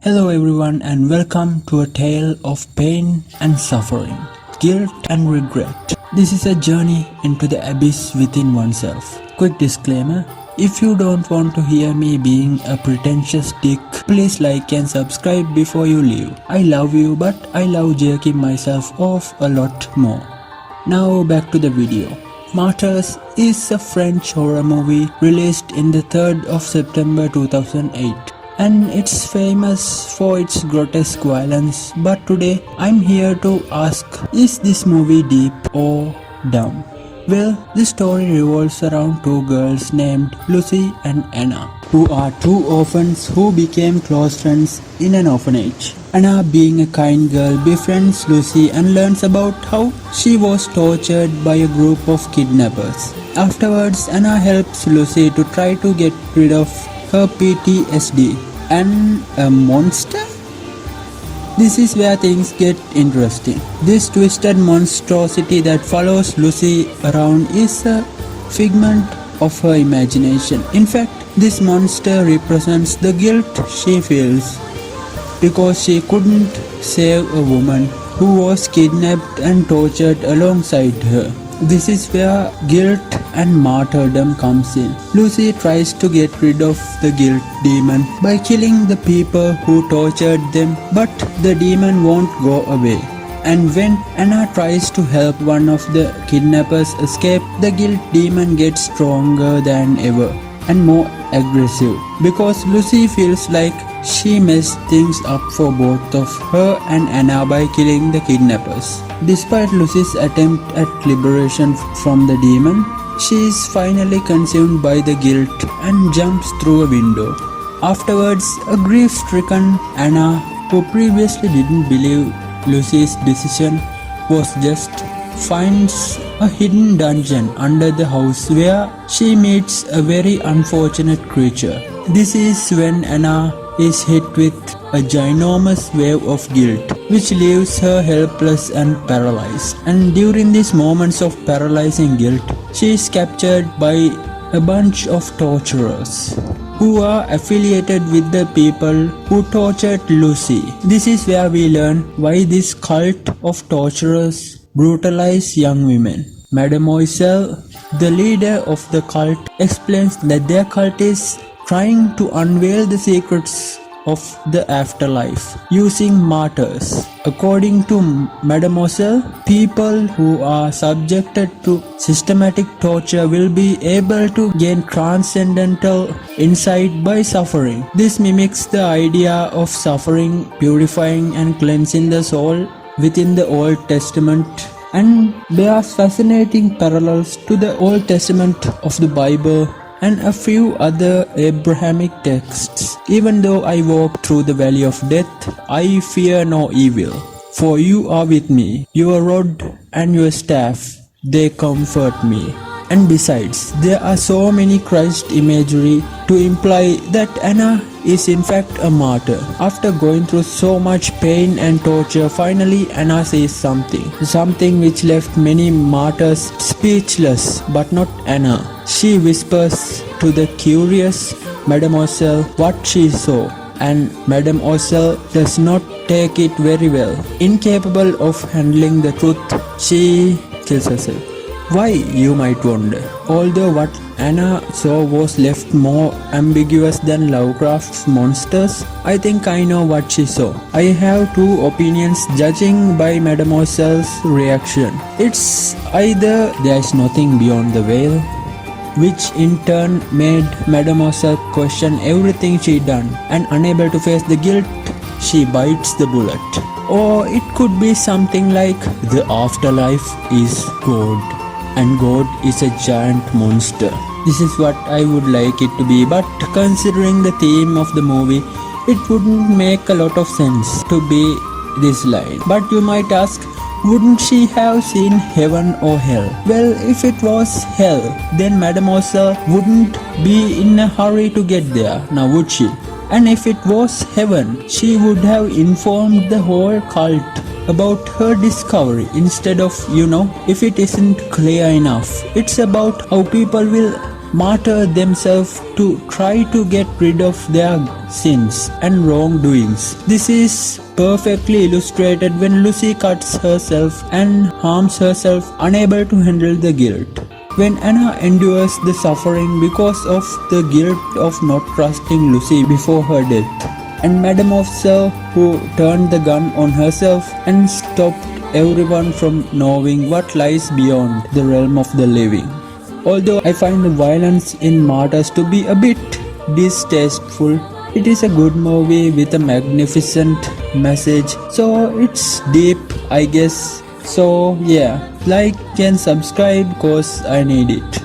Hello everyone and welcome to a tale of pain and suffering, guilt and regret. This is a journey into the abyss within oneself. Quick disclaimer, if you don't want to hear me being a pretentious dick, please like and subscribe before you leave. I love you, but I love jerking myself off a lot more. Now back to the video. Martyrs is a French horror movie released in the 3rd of September 2008. And it's famous for its grotesque violence, but today I'm here to ask, is this movie deep or dumb? Well, the story revolves around two girls named Lucy and Anna, who are two orphans who became close friends in an orphanage. Anna, being a kind girl, befriends Lucy and learns about how she was tortured by a group of kidnappers. Afterwards, Anna helps Lucy to try to get rid of her PTSD and a monster? This is where things get interesting. This twisted monstrosity that follows Lucy around is a figment of her imagination. In fact, this monster represents the guilt she feels because she couldn't save a woman who was kidnapped and tortured alongside her. This is where guilt and martyrdom comes in. Lucy tries to get rid of the guilt demon by killing the people who tortured them, but the demon won't go away. And when Anna tries to help one of the kidnappers escape, the guilt demon gets stronger than ever and more aggressive because Lucy feels like she messed things up for both of her and Anna by killing the kidnappers. Despite Lucy's attempt at liberation from the demon, she is finally consumed by the guilt and jumps through a window. Afterwards, a grief-stricken Anna, who previously didn't believe Lucy's decision was just, finds a hidden dungeon under the house where she meets a very unfortunate creature. This is when Anna is hit with a ginormous wave of guilt, which leaves her helpless and paralyzed. And during these moments of paralyzing guilt, she is captured by a bunch of torturers who are affiliated with the people who tortured Lucy. This is where we learn why this cult of torturers brutalize young women. Mademoiselle, the leader of the cult, explains that their cult is trying to unveil the secrets of the afterlife using martyrs. According to Mademoiselle, people who are subjected to systematic torture will be able to gain transcendental insight by suffering. This mimics the idea of suffering, purifying and cleansing the soul within the Old Testament, and bears fascinating parallels to the Old Testament of the Bible and a few other Abrahamic texts. Even though I walk through the valley of death, I fear no evil. For you are with me, your rod and your staff, they comfort me. And besides, there are so many Christ imagery to imply that Anna is in fact a martyr. After going through so much pain and torture, finally Anna says something which left many martyrs speechless, but not Anna. She whispers to the curious Mademoiselle what she saw, and Mademoiselle does not take it very well. Incapable of handling the truth, she kills herself. Why, you might wonder? Although what Anna saw was left more ambiguous than Lovecraft's monsters, I think I know what she saw. I have two opinions judging by Mademoiselle's reaction. It's either there's nothing beyond the veil, which in turn made Mademoiselle question everything she'd done, and unable to face the guilt, she bites the bullet. Or it could be something like the afterlife is God, and God is a giant monster. This is what I would like it to be, but considering the theme of the movie, it wouldn't make a lot of sense to be this line. But you might ask, wouldn't she have seen heaven or hell? Well, if it was hell, then Mademoiselle wouldn't be in a hurry to get there, now would she? And if it was heaven, she would have informed the whole cult about her discovery instead of, if it isn't clear enough. It's about how people will martyr themselves to try to get rid of their sins and wrongdoings. This is perfectly illustrated when Lucy cuts herself and harms herself, unable to handle the guilt. When Anna endures the suffering because of the guilt of not trusting Lucy before her death, and Madame Officer who turned the gun on herself and stopped everyone from knowing what lies beyond the realm of the living. Although I find the violence in Martyrs to be a bit distasteful, it is a good movie with a magnificent message, so it's deep, I guess. So yeah, like and subscribe cause I need it.